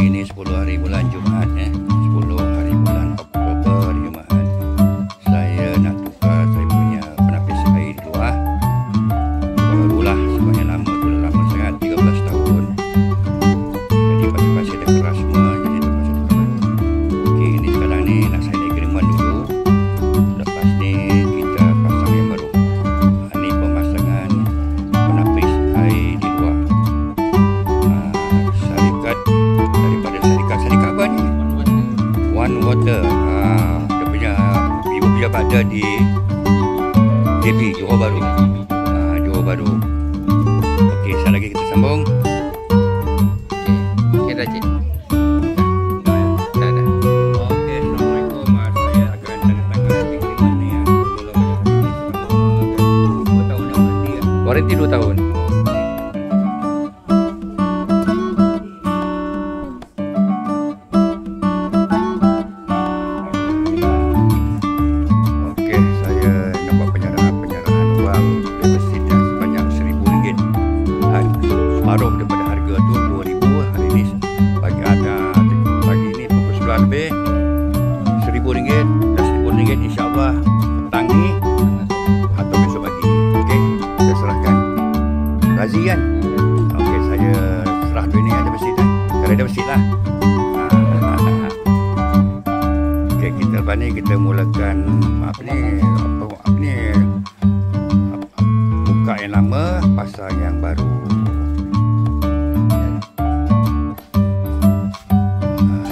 ini 10 hari bulan Jumaat 10 hari bulan Oktober Jumaat. Saya nak tukar saya punya penapis air di luar. Barulah sebenarnya lama tu, dah lama sangat, 13 tahun. Jadi pasir-pasir dah keras semua, jadi terpaksa tukar. Okey, ini sekarang ni nak saya naik kiriman dulu. Lepas ni kita pasang yang baru. Ini pemasangan penapis air di luar. Syarikat daripada syarikat apa ni? One Water. Dia punya ibu pejabat dia di JB, Johor Bahru. Johor Bahru. Okey, sekali lagi kita sambung. Okey dah cik. Okey, Assalamualaikum. Saya akan tanda tangan kiriman ni. Tolong 2 tahun dah waranti. Waranti 2 tahun. Okey, saya nak buat penyerahan wang deposit sebanyak RM1,000. Separuh daripada harga tu RM2,000. Hari ni pagi ni pukul 11 lebih RM1,000 dan RM1,000 insya-Allah petang ni atau besok pagi. Okey, saya serahkan. Razi kan? Okey, saya serah duit ni ada deposit kan? Kalau ada deposit lah. Okey, kita lepas ni kita mulakan apa ni buka yang lama, pasang yang baru.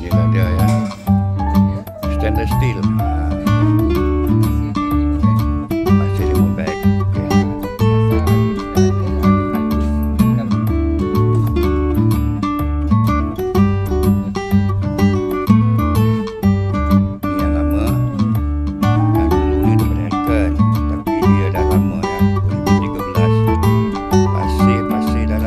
Inilah dia ya, stainless steel. Masih lima bag. Okey. Ni yang lama. Yang dulu ni daripada Elkan, tapi dia dah lama ya, 2013. Pasir dalam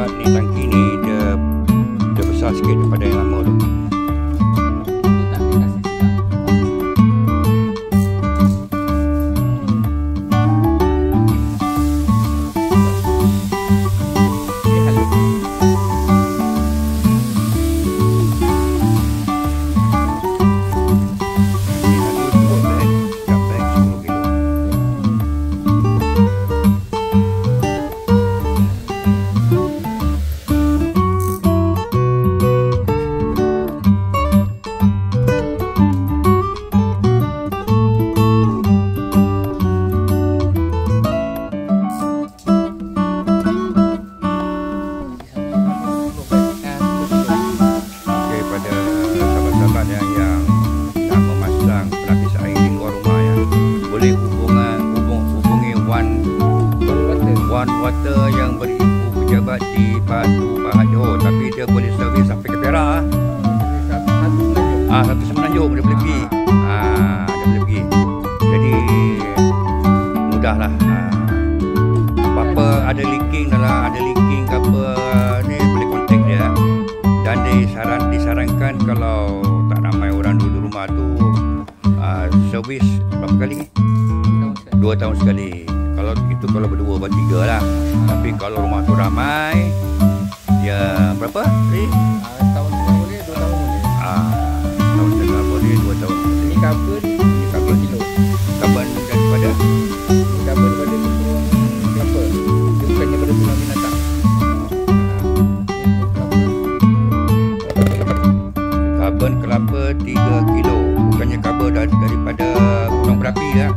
sebab ni tangki ni dia besar sikit daripada yang lama tu. Water yang beribu pejabat di Batu Pahat Johor, tapi dia boleh servis sampai ke Perak. Satu Semenanjung dia boleh pergi. Dia boleh pergi. Jadi mudahlah. Apa-apa ada leaking ke apa ni boleh kontak dia. Dan disarankan kalau tak ramai orang duduk di rumah tu servis berapa kali ni? 2 tahun sekali. Kalau itu kalau berdua bertiga lah. Tapi kalau rumah tu ramai, dia berapa? Tahun setengah boleh, 2 tahun boleh. Tahun setengah boleh, 2 tahun boleh. Ini carbon 3 kilo. Carbon daripada? Carbon daripada tulang kelapa. Dia bukan daripada tulang binatang. Carbon kelapa 3 kilo. Bukannya carbon daripada gunung berapi lah.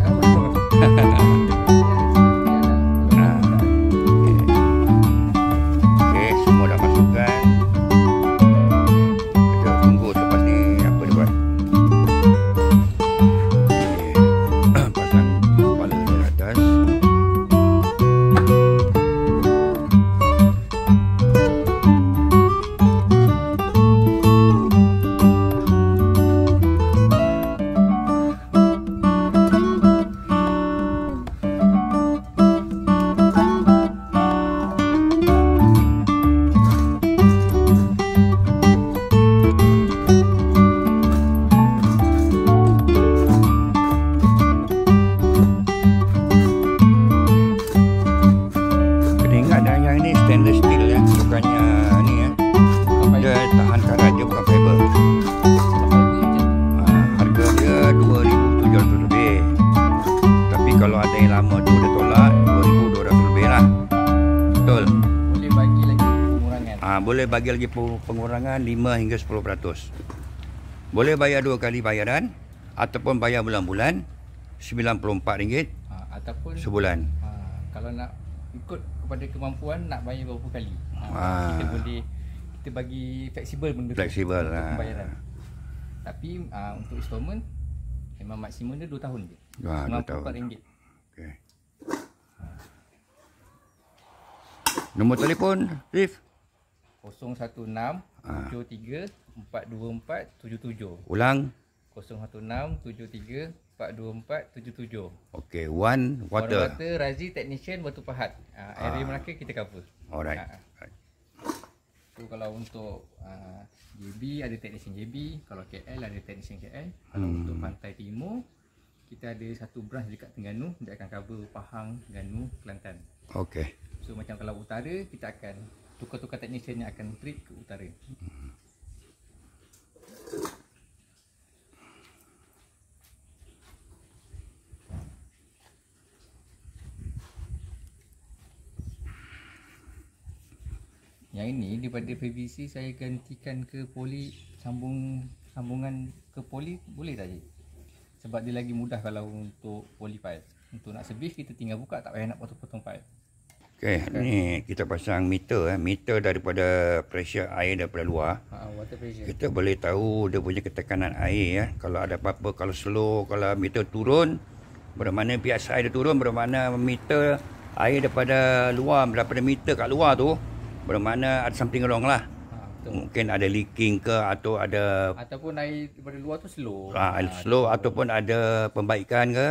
Stainless steel ya, bukannya ni ya. Dia tahan karat, dia bukan fiber. Harga dia 2,700 lebih. Tapi kalau ada yang lama tu dia tolak 2,200 lebih lah. Betul? Boleh bagi lagi pengurangan. Boleh bagi lagi pengurangan 5 hingga 10%. Boleh bayar 2 kali bayaran ataupun bayar bulan-bulan RM94 ataupun sebulan. Kalau nak ikut kepada kemampuan nak bayar berapa kali. Kita bagi fleksibel benda tu. Fleksibel pembayaran. Tapi untuk installment memang maksimum dia 2 tahun je. 2 tahun. RM94. Okey. Nombor telefon Rif 016 73 424 77. Ulang 016 73 424 77. Okey, One Water. Razi Technician Batu Pahat. Area Melaka kita cover. Alright. So kalau untuk JB ada Technician JB, kalau KL ada Technician KL. Kalau untuk Pantai Timur kita ada satu branch dekat Terengganu, dia akan cover Pahang, Terengganu, Kelantan. Okey. So macam kalau utara kita akan tukar-tukar technician yang akan trip ke utara. Yang ini daripada PVC saya gantikan ke poli, sambungan ke poli boleh tak je? Sebab dia lagi mudah kalau untuk poli pipe. Untuk nak servis kita tinggal buka, tak payah nak potong-potong pipe. Okey, ni kita pasang meter meter daripada pressure air daripada luar. Water pressure. Kita boleh tahu dia punya ketekanan air Kalau ada apa-apa, kalau slow, kalau meter turun, bermakna pihak air dia turun, bermakna meter air daripada luar, daripada meter kat luar tu, bermakna ada something wrong lah. Mungkin ada leaking ke, atau ada ataupun air daripada luar tu slow. Slow ataupun ada pembaikan ke.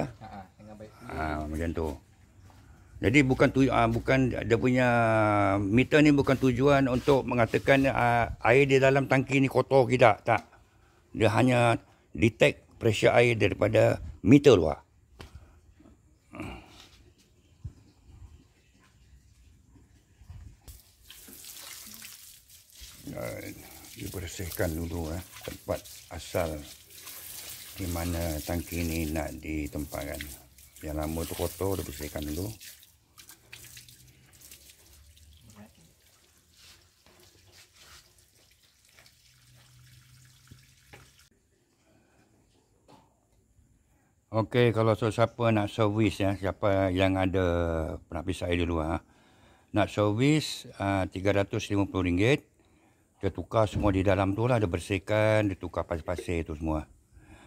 Dengan baik. Macam tu. Jadi bukan dia punya meter ni bukan tujuan untuk mengatakan air di dalam tangki ni kotor ke tak. Dia hanya detect pressure air daripada meter luar. Dibersihkan dulu tempat asal di mana tangki ni nak ditempatkan. Yang lama tu kotor, dibersihkan dulu. Okey, kalau siapa nak servis siapa yang ada penapis air dulu nak servis RM350. Dia tukar semua di dalam tu lah, dia bersihkan, dia tukar pasir-pasir tu semua.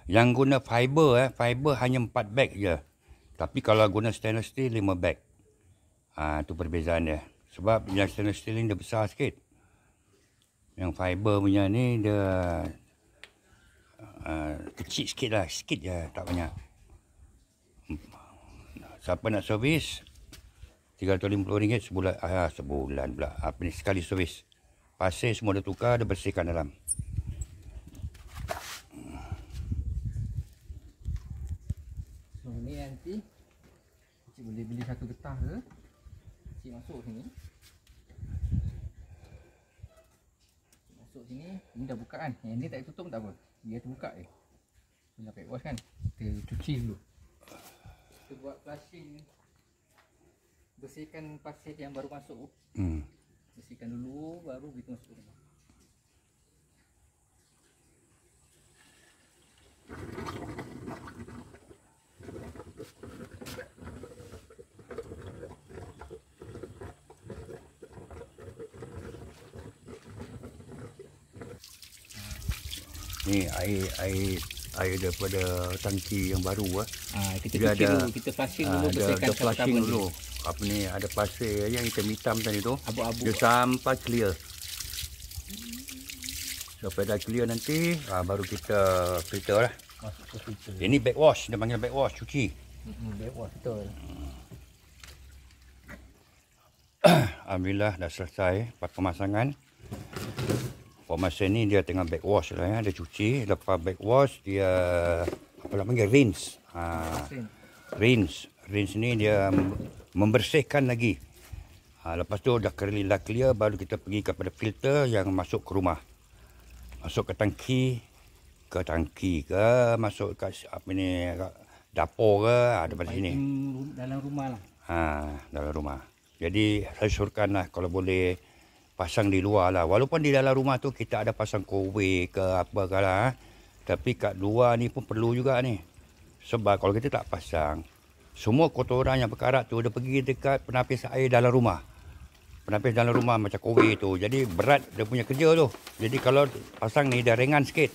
Yang guna fiber fiber hanya 4 beg je. Tapi kalau guna stainless steel 5 beg. Tu perbezaan dia. Sebab yang stainless steel ni dia besar sikit. Yang fiber punya ni dia kecil sikit lah, sikit je, tak banyak. Siapa nak servis RM350 sebulan. Sebulan pula. Apa ni, sekali servis. Pasir semua dia tukar, dia bersihkan dalam. So ni nanti cik boleh beli satu getah ke, cik masuk sini. Masuk sini, ni dah buka kan. Yang ni tak tutup tak apa, dia terbuka je. Dah pack wash kan, kita cuci dulu. Kita buat flushing, bersihkan pasir yang baru masuk. Bersihkan dulu, baru kita masuk rumah. Ni air daripada tangki yang baru Kita cuci dulu, kita flushing dulu, bersihkan flushing dulu. Apa ni, ada pasir yang hitam-hitam tadi tu, abu-abu. Dia sampai clear. Sampai dah clear nanti baru kita filter lah. Ini backwash, dia panggil backwash, cuci. Backwash, betul. Alhamdulillah dah selesai pemasangan. Pemasan ni dia tengah backwash lah dia cuci. Lepas backwash dia apa nak panggil, rinse. Rinse ni dia membersihkan lagi. Lepas tu dah clear, baru kita pergi kepada filter yang masuk ke rumah. Masuk ke tangki ke masuk ke apa ni, dapur ke, ada pada sini. Dalam rumah lah. Dalam rumah. Jadi saya suruhkanlah kalau boleh pasang di luar lah. Walaupun di dalam rumah tu kita ada pasang kowe ke apa ke lah. Tapi kat luar ni pun perlu juga ni. Sebab kalau kita tak pasang, semua kotoran yang berkarat tu dia pergi dekat penapis air dalam rumah. Penapis dalam rumah macam kowe tu. Jadi berat dia punya kerja tu. Jadi kalau pasang ni dah ringan sikit.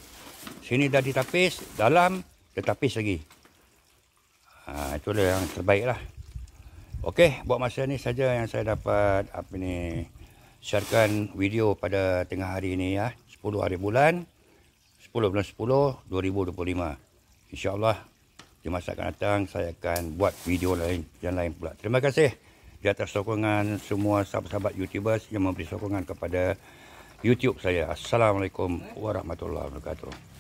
Sini dah ditapis, dalam dia tapis lagi. Itulah yang terbaik lah. Okey, buat masa ni saja yang saya dapat sharekan video pada tengah hari ni 10 hari bulan 10 bulan 10 2025. InsyaAllah di masa akan datang saya akan buat video yang lain pula. Terima kasih di atas sokongan semua sahabat-sahabat YouTubers yang memberi sokongan kepada YouTube saya. Assalamualaikum warahmatullahi wabarakatuh.